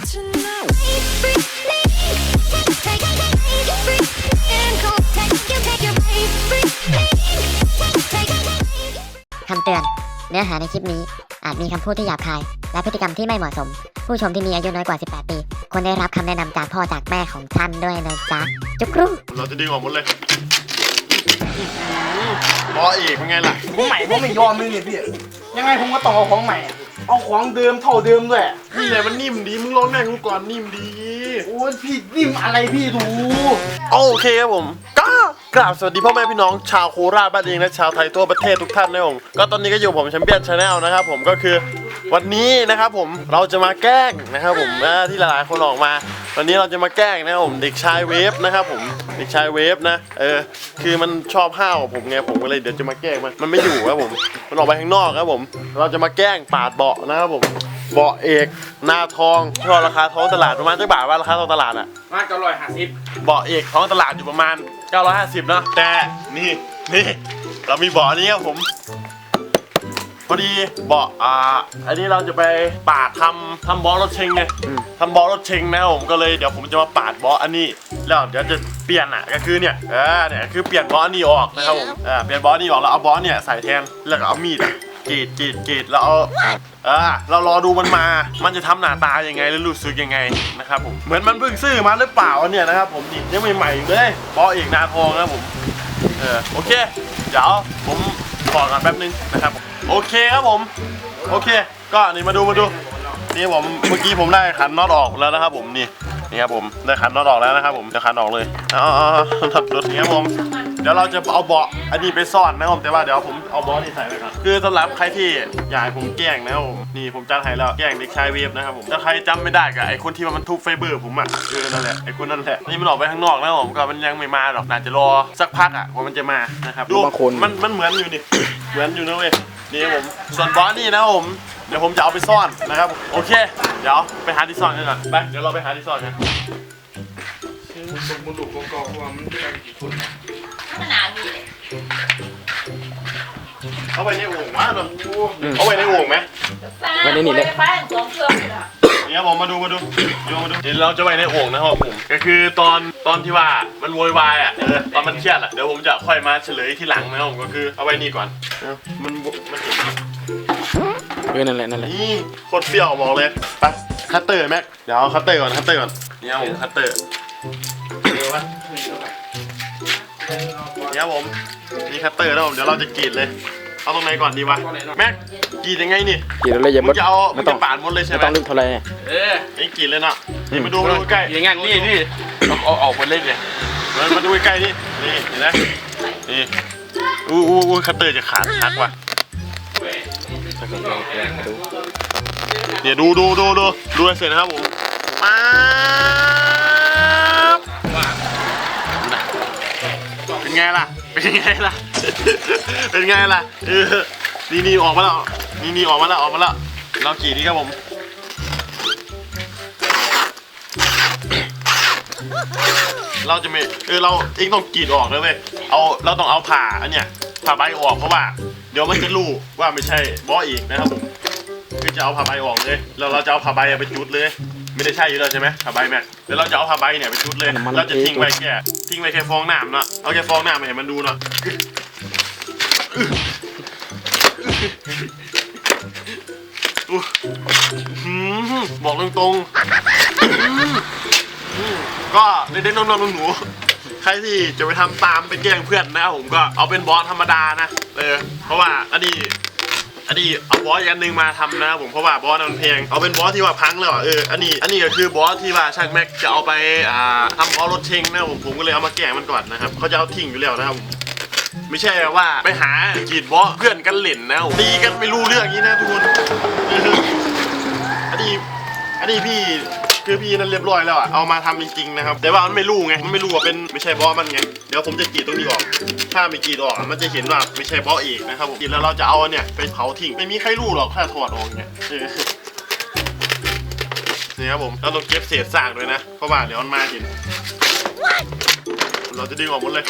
คำเตือนเนื้อหาในคลิปนี้อาจมีคำพูดที่หยาบคายและพฤติกรรมที่ไม่เหมาะสมผู้ชมที่มีอายุน้อยกว่า 18 ปีควรได้รับคำแนะนำจากพ่อจากแม่ของท่านด้วยนะจ๊ะจุกรูเราจะดึงออกหมดเลยบออีกเป็นไงล่ะของใหม่ผมไม่ยอมเลยเนี่ยพี่ยังไงผมก็ต้องเอาของใหม่เอาของเดิมเท่าเดิมด้วยนี่แหละมันนิ่มดีมึงลองแม่กูก่อนนิ่มดีโอ้ยพี่นิ่มอะไรพี่ดูโอเคครับผมก็กราบสวัสดีพ่อแม่พี่น้องชาวโคราชบ้านเองและชาวไทยทั่วประเทศทุกท่านนะครับผมก็ตอนนี้ก็อยู่ผมแชมเปี้ยนชาแนลนะครับผมก็คือวันนี้นะครับผมเราจะมาแกล้งนะครับผมที่หลายๆคนออกมาวันนี้เราจะมาแกล้งนะครับผมเด็กชายเวฟนะครับผมเด็กชายเวฟนะคือมันชอบห้าวผมไงผมก็เลยเดี๋ยวจะมาแกล้งมันไม่อยู่ครับผมมันออกไปข้างนอกครับผมเราจะมาแกล้งปาดเบาะนะครับผมเบาะเอกนาทองที่ราคาท้องตลาดประมาณเท่าบาทว่าราคาท้องตลาดอ่ะมา950เบาะเอกท้องตลาดอยู่ประมาณ950เนาะแต่นี่เรามีเบาะนี้ครับผมพอดีเบาะอันนี้เราจะไปปาดทำเบาะรถเชงไงทำเบาะรถเชงนะครับผมก็เลยเดี๋ยวผมจะมาปาดเบาะอันนี้แล้วเดี๋ยวจะเปลี่ยนก็คือเนี่ยคือเปลี่ยนเบาะอันนี้ออกนะครับผมเปลี่ยนเบาะอันนี้ออกแล้วเอาเบาะเนี่ยใส่แทนแล้วก็เอามีดกรีดแล้วเอาเรารอดูมันจะทำหน้าตายังไงแล้วรู้สึกยังไงนะครับผมเหมือนมันเพิ่งซื้อมาหรือเปล่าเนี่ยนะครับผมดิยังใหม่ๆเลยเบาะเอกนาทองนะครับผมโอเคเดี๋ยวผมขอกันแป๊บนึงนะครับโอเคครับผมโอเคก็นี่มาดูนี่ผมเมื่อกี้ผมได้ขันน็อตออกแล้วนะครับผมนี่ครับผมได้ขันน็อตออกแล้วนะครับผมจะขันออกเลยน็อตรถนี้ครับผมเดี๋ยวเราจะเอาเบาะอันนี้ไปซ่อนนะครับแต่ว่าเดี๋ยวผมเอาเบาะนี่ใส่ไปก่อนคือสำหรับใครที่อยากให้ผมแกล้งนะครับผมนี่ผมจัดให้แล้วแกล้งเด็กชายเวฟนะครับผมถ้าใครจำไม่ได้กับไอ้คนที่มันทุบไฟเบอร์ผมนั่นแหละไอ้คนนั่นแหละนี่มันออกไปข้างนอกแล้วผมก็มันยังไม่มาหรอกน่าจะรอสักพักว่ามันจะมานะครับดูมันเหมือนอยู่นี่เหมือนอยู่นะเว้ยนี่ผมส่วนบอสนี่นะครับผมเดี๋ยวผมจะเอาไปซ่อนนะครับโอเคเดี๋ยวไปหาที่ซ่อนกันก่อนไปเดี๋ยวเราไปหาที่ซ่อนกันมันดูกองๆว่ามันได้กี่คนขนาดนี้เอาไปในโอ่งวะเนาะเอาไปในโอ่งไหมไว้ในนี่เลยไฟของเครื่องเนี่ยผมมาดูเดี๋ยวเราจะไปในโอ่งนะครับผมก็คือตอนที่ว่ามันโวยวายตอนมันเครียดเดี๋ยวผมจะค่อยมาเฉลยที่หลังนะครับผมก็คือเอาไว้นี่ก่อนมันเห็นนั่นแหละนี่โคตรเปรี้ยวบอกเลยไปคัตเตอร์แม็กเดี๋ยวเอาคัตเตอร์ก่อนเนี่ยผมคัตเตอร์เนี่ยผมนี่คัตเตอร์แล้วผมเดี๋ยวเราจะกรีดเลยเอาตรงไหนก่อนดีวะแม็กกรีดยังไงนี่กรีดอะไรอย่ามึงจะปาดหมดเลยใช่ไหมต้องลึกเท่าไรไอ้กรีดเลยเนาะนี่มาดูใกล้อย่างงั้นนี่เอาออกไปเล่นเลยมาดูใกล้นี่เห็นไหมนี่คัตเตอร์จะขาดหักว่ะเดี๋ยวดูเสร็จนะครับผมเป็นไงล่ะนี่ออกมาแล้วนี่ออกมาแล้วเรากี่นี่ครับผมเราจะไม่เราเองต้องกรีดออกเลยเว้ยเราต้องเอาผ่าอันเนี้ยผ่าใบออกเพราะว่าเดี๋ยวมันจะรู้ว่าไม่ใช่บออีกนะครับผมคือจะเอาผ้าใบออกเลยแล้วเราจะเอาผ้าใบไปจุดเลยไม่ได้ใช่อยู่แล้วใช่ไหมผ้าใบแม็กเดี๋ยวเราจะเอาผ้าใบเนี่ยไปจุดเลยเราจะทิ้งไว้แค่ฟองน้ำเนาะเอาแค่ฟองน้ำมาให้มันดูเนาะบอกตรงๆก็เด็กๆน้องๆหนูๆใครที่จะไปทำตามไปแกล้งเพื่อนนะผมก็เอาเป็นบอสธรรมดานะเพราะว่าอันนี้เอาบอสอีกอันนึงมาทำนะผมเพราะว่าบอสมันแพงเอาเป็นบอสที่ว่าพังแล้วอันนี้ก็คือบอสที่ว่าช่างแม็กจะเอาไปทำเอารถเชงนะผมก็เลยเอามาแกล้งมันก่อนนะครับเขาจะเอาทิ้งอยู่แล้วนะครับไม่ใช่ว่าไปหากรีดบอสเพื่อนกันเล่นนะตีกันไม่รู้เรื่องนี้นะทุกคนอันนี้พี่นั่นเรียบร้อยแล้วเอามาทำจริงๆนะครับแต่ว่ามันไม่รู้ไงมันไม่รู้ว่าเป็นไม่ใช่บอสมันไงเดี๋ยวผมจะกรีดตรงนี้ออกถ้าไม่กรีดออกมันจะเห็นว่าไม่ใช่บอสเอกนะครับผมกรีดแล้วเราจะเอาเนี่ยไปเผาทิ้งไม่มีใครรู้หรอกถ้าถอดออกเนี่ยนี่ครับผมเราต้องเก็บเศษซากด้วยนะเพราะว่าเดี๋ยวมันมาเห็นเราจะดึงออกหมดเลย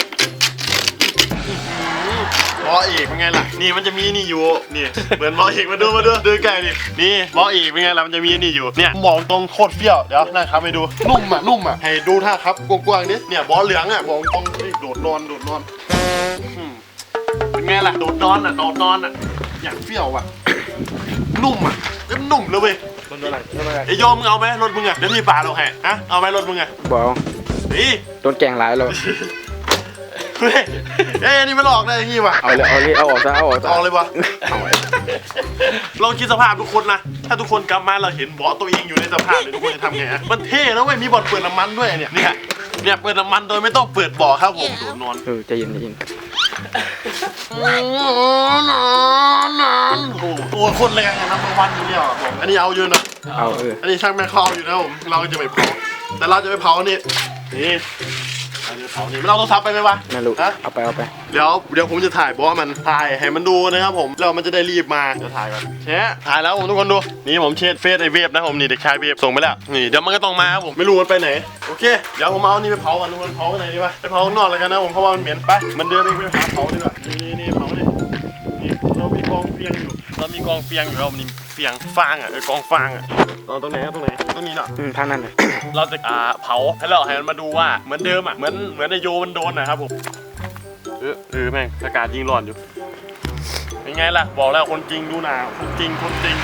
บอเอกเป็นไงล่ะนี่มันจะมีนี่อยู่นี่เหมือนบอเอกมาดูดูใกล้ดินี่บอเอกเป็นไงล่ะมันจะมีนี่อยู่เนี่ยมองตรงโคตรเฟี้ยวเดี๋ยวนะครับให้ดูนุ่มอ่ะให้ดูท่าครับกว้างๆนิดเนี่ยบอเหลืองอ่ะมองตรงโดดนอนเป็นไงล่ะโดดนอนอ่ะอย่างเฟี้ยวอ่ะนุ่มอ่ะก็นุ่มเลยเว้ย รถอะไร ไอ้โยมมึงเอาไหมรถมึงอ่ะเดี๋ยวพี่ป่าเราให้ฮะเอาไหมรถมึงอ่ะ บอก นี่ โดนแกงหลายเลย เฮ้ยนี่มันหลอกได้ยังไงวะ เอาออกซะ ออกเลยวะลองคิดสภาพทุกคนนะถ้าทุกคนกลับมาเราเห็นเบาะตัวเองอยู่ในสภาพเลยทุกคนจะทำไงฮะมันเท่นะเว้ยมีบ่อนเปิดน้ำมันด้วยเนี่ยเปิดน้ำมันโดยไม่ต้องเปิดเบาะครับผมดูนอน ใจเย็น โอ้โหตัวคนแรงนะนัมเบอร์วันอยู่เนี่ยผมอันนี้เอาอยู่นะ เอา อันนี้ช่างแม่เข้าอยู่นะผมเราจะไปเผาแต่เราจะไปเผานี่เราจะเผานี่ไม่เอาโทรศัพท์ไปไหมวะ ไม่รู้ ฮะ เอาไป เดี๋ยวผมจะถ่ายบอสมันถ่ายให้มันดูนะครับผมแล้วมันจะได้รีบมาจะถ่ายก่อนแชะถ่ายแล้วผมทุกคนดูนี่ผมเช็ดเฟซไอเวฟนะผมนี่เด็กชายเวฟส่งไปแล้วนี่เดี๋ยวมันก็ต้องมาครับผมไม่รู้มันไปไหนโอเคเดี๋ยวผมเอานี่ไปเผากันทุกคนเผาไปไหนดีวะไปเผาข้างนอกเลยกันนะผมเพราะว่ามันเหม็นไปมันเดินไปหาเผาดีกว่านี่เผานี่เรามีกองเฟียงอยู่เรามีเฟียงฟางอ่ะกองฟางอ่ะตรงไหนตรงนี้เนาะ ทางนั้นเลย เราจะเผาให้เราให้มันมาดูว่าเหมือนเดิมอ่ะเหมือนไอโยมันโดนนะครับผมแม่งอากาศยิงร้อนอยู่เป็นไงล่ะบอกแล้วคนจริงดูหนาคนจริงทำจริง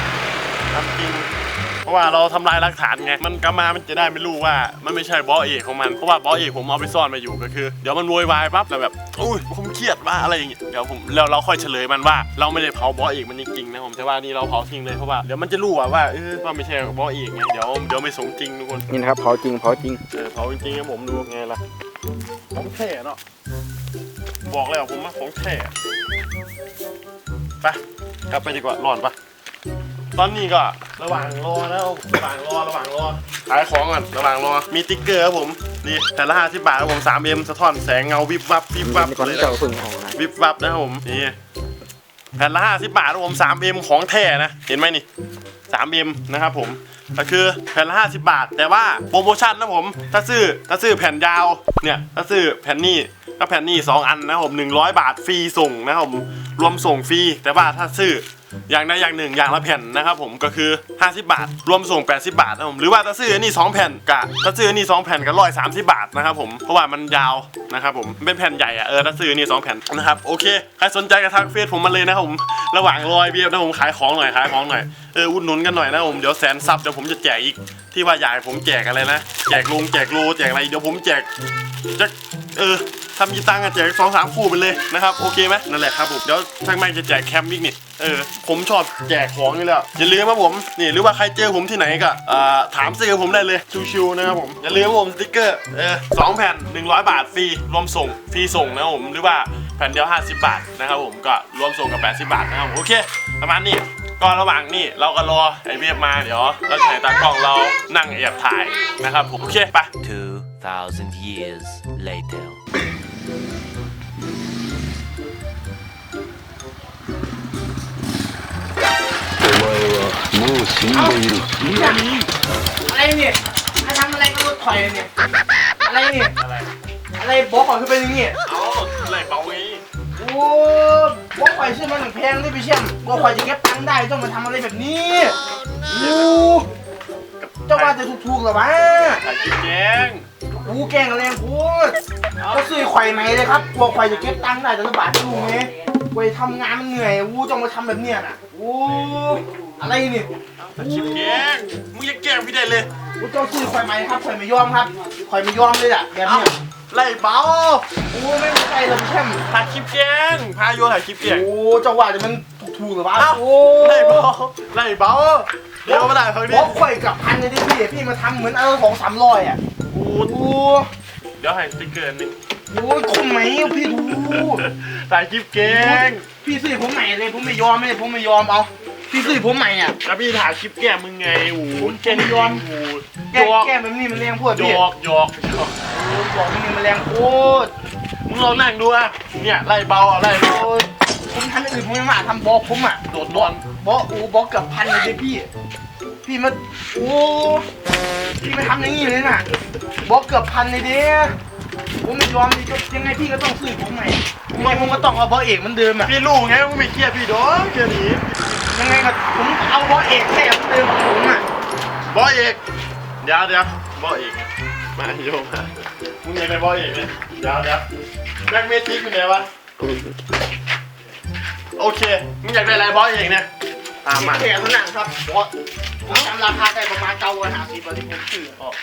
เพราะว่าเราทำลายหลักฐานไงมันกลับมามันจะได้ไม่รู้ว่ามันไม่ใช่บอสเอกของมันเพราะว่าบอสเอกผมเอาไปซ่อนมาอยู่ก็คือเดี๋ยวมันโวยวายปั๊บแล้วแบบอุ้ยผมเครียดว่าอะไรอย่างเงี้ยเดี๋ยวเราค่อยเฉลยมันว่าเราไม่ได้เผาบอสเอกมันจริงๆนะผมแต่ว่านี่เราเผาทิ้งเลยเพราะว่าเดี๋ยวมันจะรู้ว่าไม่ใช่บอสเอกไงเดี๋ยวไม่สมจริงทุกคน นี่นะครับเผาจริง เผาจริงๆครับผมดูไงล่ะของแท้เนาะบอกแล้วผมว่าของแท้ไปกลับไปดีกว่าร้อนปะตอนนี้ก็ระหว่างรอนะระหว่างรอขายของก่อนระหว่างรอมีติ๊กเกอร์ครับผมนี่แต่ละ50 บาทครับผม 3M สะท้อนแสงเงาวิบวับ ก่อนที่จะเอาพึ่งออกนะ วิบวับนะครับผมนี่แผ่นละ50 บาทครับผม 3M ของแท้นะเห็นไหมนี่ 3M นะครับผมก็คือแผ่นละ50 บาทแต่ว่าโปรโมชั่นนะผมถ้าซื้อแผ่นยาวเนี่ยถ้าซื้อแผ่นนี้ก็แผ่นนี้2 อันนะครับผม100 บาทฟรีส่งนะครับผมรวมส่งฟรีแต่ว่าถ้าซื้ออย่างใดอย่างหนึ่งอย่างละแผ่นนะครับผมก็คือ50 บาทรวมส่ง80 บาทนะครับผมหรือว่าถ้าซื้ออันนี้2 แผ่นกับถ้าซื้ออันนี้2 แผ่นก็130 บาทนะครับผมเพราะว่ามันยาวนะครับผมเป็นแผ่นใหญ่อะถ้าซื้ออันนี้2 แผ่นนะครับโอเคใครสนใจก็ทักเฟซผมมาเลยนะครับผมระหว่างรอยเบียร์นะผมขายของหน่อยอุดหนุนกันหน่อยนะผมเดี๋ยวแสนซับเดี๋ยวผมจะแจกอีกที่ว่าอยากให้ผมแจกอะไรนะแจกลงแจกโลแจกอะไรเดี๋ยวผมแจกทำยีตังอะแจก2-3 คู่ไปเลยนะครับโอเคไหมนั่นแหละครับผมเดี๋ยวทางแม่จะแจกแคมป์อีกนี่ผมชอบแจกของอยู่แล้วอย่าลืมครับผมนี่หรือว่าใครเจอผมที่ไหนก็ถามซื้อผมได้เลยชิวๆนะครับผมอย่าลืมครับผมสติ๊กเกอร์2 แผ่น100 บาทฟรีรวมส่งฟรีส่งนะครับผมหรือว่าแผ่นเดียว50 บาทนะครับผมก็รวมส่งกับ80 บาทนะครับโอเคประมาณนี้ก็ระหว่างนี้เราก็รอไอ้เวียบมาเดี๋ยวเราถ่ายตากล้องเรานั่งแอบถ่ายนะครับผมโอเคไป 2,000 years later. อะไรเนี่ยมาทำอะไรกับรถถอยเนี่ยอะไรเนี่ย อะไร อะไรบอกก่อนคือเป็นอย่างงี้ เอาอะไรเบาไง โอ้บอกข่อยซื้อมาหนึ่งแพงได้ไปเชี่ยมบอกข่อยจะเก็บตังค์ได้ต้องมาทำอะไรแบบนี้โอ้เจ้าว่าจะถูกๆเหรอวะ ถ่ายกิ๊กแกง กูแกงแรงพูดก็ซื้อข่อยไหมเลยครับกลัวข่อยจะเก็บตังค์ได้แต่ละบาทดูไหมข่อยทำงานมันเหนื่อยวูจ้องมาทำแบบเนี้ยน่ะโอ้อะไรนี่ ถ่ายกิ๊กแกงมึงยังแกงพี่ได้เลย วูเจ้าซื้อข่อยไหมครับข่อยไม่ยอมครับข่อยไม่ยอมเลยอ่ะแบบเนี้ย ไล่เบา โอ้ไม่เข้าใจเลยพี่แช่ม ถ่ายคลิปแกงพาโยถ่ายคลิปแกง โอ้เจ้าว่าจะมันถูกๆหรือวะ เอ้า โอ้ ไล่เบาเดี๋ยวมาได้ครั้ง บ นี้ อกข่อยกับพันเลยดิพี่มาทำเหมือนเอา200-300อ่ะ โอ้ โอ้ เดี๋ยวให้สติ๊กเกอร์นึง โอ้ยคุ้มไหมพี่ดู ถ่ายคลิปแกง พี่ซื้อผมใหม่เลยผมไม่ยอมเลยผมไม่ยอมเอาพี่ซื้อผมใหม่อ่ะ แล้วพี่ถ่ายคลิปแกงมึงไงโอ้โหแกงยอมโอ้ แก้แบบนี้มันแรงพูด หย พี่ อก บอกมันนี่มันแรงพูด มึงลองนั่งดูอ่ะเนี่ยไล่เบาไล่เบา โอ้ยผมทำอย่างอื่นผมไม่มาทำบอกผมอ่ะ โดดนอน บอกเกือบพันเลยดิพี่มาโอ้พี่มาทำอย่างนี้เลยน่ะบอกเกือบพันเลยดิผมไม่ยอมดิยังไงพี่ก็ต้องซื้อผมใหม่ ยังไงผมก็ต้องเอาบอสเอกเหมันเดิมอ่ะ พี่รู้ไงมึงไม่เครียดพี่ดอกเดี๋ยวนี้ ยังไงก็ผมเอาบอสเอกแค่เหมันเดิมของผมอ่ะ บอสเอกเดี๋ยวบอสเอกมาโยมมามึงอยากได้บอสเอกเนี่ยเดี๋ยวแบ็คเมจิกเป็นไงวะโอเคมึงอยากได้อะไรบอสเอกเนี่ยตามมา แค่เท่านั้นครับบอสผมจำราคาได้ประมาณ950บาทที่ผมซื้อ ออก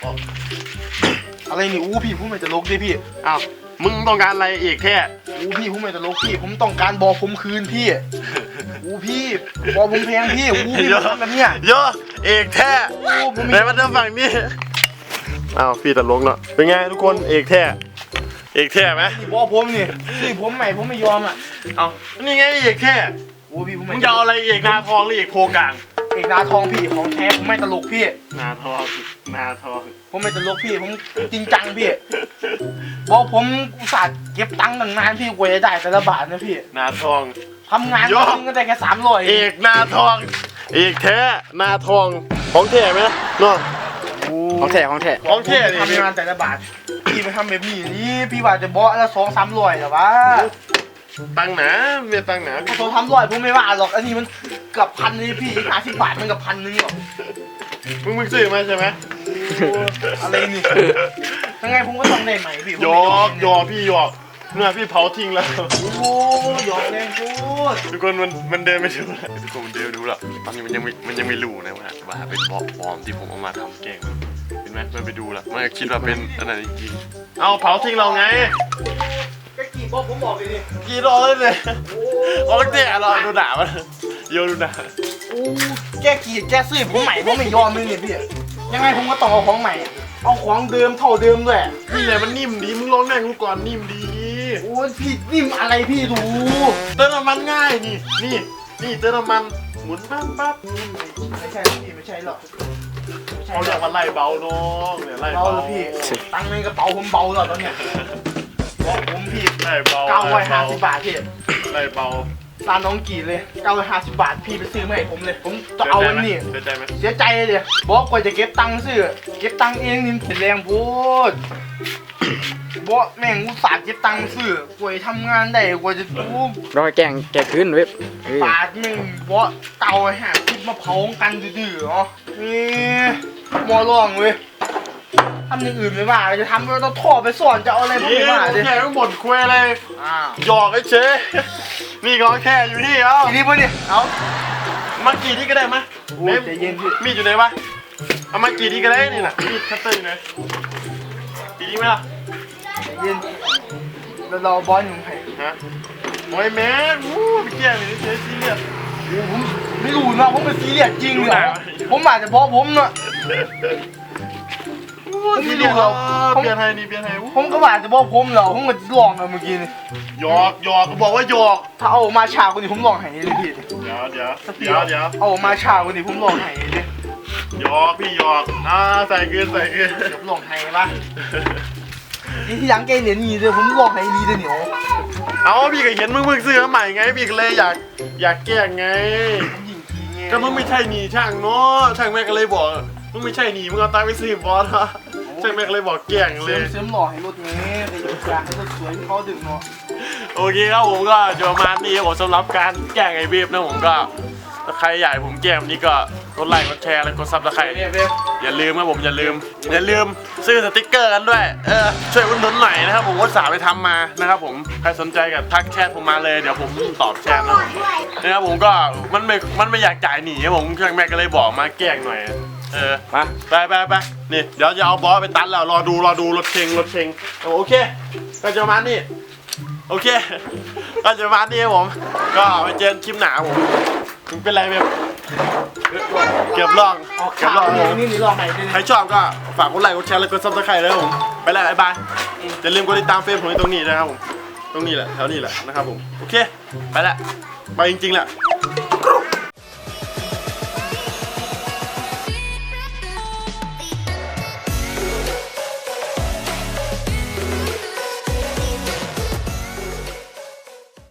อะไรนี่อู้พี่ผมไม่จะลกดิพี่ อ้าวมึงต้องการอะไรอีกแท้ อู้พี่ผมไม่จะลกพี่ผมต้องการบอผมคืนพี่อู้พี่บอผมแพงพี่อู้พี่มาทำแบบเนี้ย เยอะเอกแท้ อู้ผม ไหนมาเดินฝั่งนี้อ้าวพี่ตลกเนาะเป็นไงทุกคนเอกแท้เอกแท้ไหม นี่บอผมนี่นี่ผมใหม่ผมไม่ยอมอ่ะ เอานี่ไงเอกแท้ อู้พี่ผม มึ ไม่ งจะเอาอะไรเอกนาทองหรือเอกโพกลาง เอกนาทองพี่ของแท้ผมไม่ตลกพี่ นาทองนาทอง ผมไม่ตลกพี่ผมจริงจังพี่บอกผมอุตส่าห์เก็บตังค์ตั้งนานพี่กว่าจะได้แต่ละบาทนะพี่ นาทอง ทำงาน ยอด ก็ได้แค่300 เอกนาทองเอกแท้นาทองของแท้ไหมเนาะ ของแท้ของแท้ ของแท้ดิ ทำงานแต่ละบาทพี่มาทำแบบนี้นี่พี่ว่าจะบอกละ200-300หรอวะ ตังหนาเมียตังหนา 200-300ผมไม่ว่าหรอกอันนี้มันเกือบพันเลยพี่50 บาทมันเกับ1,000หรอก มึงซื้อมาใช่ไหม อะไรนี่ยังไงผมก็ต้องได้ใหม่พี่ผม หย ไม่ อก ม หยอกพี่หยอกเนี่ยพี่เผาทิ้งแล้ว โอ้โหหยอกแรงพูด ทุกคนมันเดินไม่ดูแล้วทุกคนมันเดินดูแล้วตอนนี้มันยังไม่รู้นะว่าเป็นบล็อกปลอมที่ผมเอามาทำแกล้งเห็นไหมมันไปดูแล้วมันคิดว่าเป็นอันนั้นจริงๆเอาเผาทิ้งเราไง แกกี่บอกผมบอกเลยดิ กี่รอเลยเนี่ยโอ้ยเจ๊รอดูด่ามันโยดูด่า โอ้แกกี่แกซื้อผมใหม่ผมไม่ยอมเลยเนี่ยพี่ยังไงผมก็ต้องเอาของใหม่อะเอาของเดิมเท่าเดิมด้วย นี่แหละมันนิ่มดีมึงลองนั่งกูก่อนนิ่มดี โอ้ยพี่นิ่มอะไรพี่ดู เติมน้ำมันง่ายนี่เติมน้ำมันหมุนปั๊บ ไม่ใช่พี่ไม่ใช่หรอกไม่ใช่ เขา หร เรีย อก กว่าไล่เบาน้องเนี่ยไล่ เบา เบา เลยพี่ตังค์ในกระเป๋าผมเบาแล้วตอนเนี้ยบอกผมพี่ ไล่เบา 950 บาทพี่ ไล่เบา ร้านน้องกี่เลย950 บาทพี่ไปซื้อมาให้ผมเลยผมจะเอาอันนี้ เสียใจไหม เสียใจเลยบอกกว่าจะเก็บตังค์ซื้อเก็บตังค์เองนี่มันเป็นแรงพูดบอกแม่งอุตส่าห์เก็บตังค์ซื้อกว่าจะทำงานได้กว่าจะดู รอยแกงขึ้นเว็บเฮ้ย ปาดแม่งบอก950มาเผากันดื้อๆเหรอนี่มอร่องเว้ยทำอย่างอื่นไม่ว่าจะทำเราต้องท่อไปสอนจะเอาอะไรพวก นี่ นี้มาดิ แค่ต้องบ่นคุยอะไร อ้าว หยอกไอ้เชนี่ของแค่อยู่นี่เอ้า ทีนี้ปะเนี่ยเอา มากี่ที่ก็ได้ไหม โอ้ยใจเย็นพี่ มีดอยู่ไหนวะเอามากี่ที่ก็ได้นี่น่ะมีดคัตเตอร์อยู่ไหนกี่ที่ไหมล่ะ ใจเย็นแล้วรอบอลอยู่ไหน ฮะโอ้ยแม่วู้พี่แก่เลยเฉยซีเรียส โอ้ผมไม่รู้นะผมเป็นซีเรียสจริง ดู เหร หนา อ วะ ผมอาจจะเพราะผมเนาะ ซีเรียสเหรอเปลี่ยนไทยนี่เปลี่ยนไทยวู้ ผมก็อาจจะเพราะผมเหรอผมก็ลองอะเมื่อกี้นี่ หยอกก็บอกว่าหยอก ถ้าเอาออกมาฉากวันนี้ผมลองให้เลยพี่ เดี๋ยว เอาออกมาฉากวันนี้ผมลองให้เลย หยอกพี่หยอกใส่เกิน ผมลองให้ปะนี่ที่ยังเกเหรียญนี่เลยผมลองให้ดีเลยเหนียว เอาพี่ก็เห็นมึงเพิ่งซื้อมาใหม่ไงพี่ก็เลยอยากแกล้งไง ยิงทีไง ก็มึงไม่ใช่หนีช่างเนาะช่างแม่ก็เลยบอกมึงไม่ใช่หนีมึงเอาตังค์ไปซื้อบอสอะช่างแม่ก็เลยบอกแกล้งเล เสริ ย มหล่อให้รถเงี้ยไปอยากให้รถสวยให้เขาดึงเนาะ โอเคครับผมก็จะประมาณนี้ครับผมสำหรับการแกล้งไอ้เบบนะผมก็ถ้าใครอยากให้ผมแกล้งแบบนี้ก็กดไลค์กดแชร์และกดซับสไครต์อย่าลืมครับผมอย่าลืมซื้อสติกเกอร์กันด้วยช่วยอุดหนุนหน่อยนะครับผมว่าสาไปทำมานะครับผมใครสนใจกับทักแชทผมมาเลยเดี๋ยวผมตอบแชทนะครับผมก็มันไม่อยากจ่ายหนีครับผมช่างแม่ก็เลยบอกมาแกล้งหน่อยมาไปนี่เดี๋ยวจะเอาบอสไปตัดแล้วรอดูรถเชงโอเคก็จะประมาณนี้โอเคก็จะประมาณนี้ครับผมก็ไปเจอกันคลิปหนาผมมึงเป็นไรแบบเกือบลอง นี่ลองใหม่ดิ ใครชอบก็ฝากกดไลค์กดแชร์และกดซับสไครต์ด้วยครับผมไปแล้วบ๊ายบายอย่าลืมกดติดตามเฟซผมตรงนี้นะครับผมตรงนี้แหละแถวนี้แหละนะครับผมโอเคไปละไปจริงๆแหละ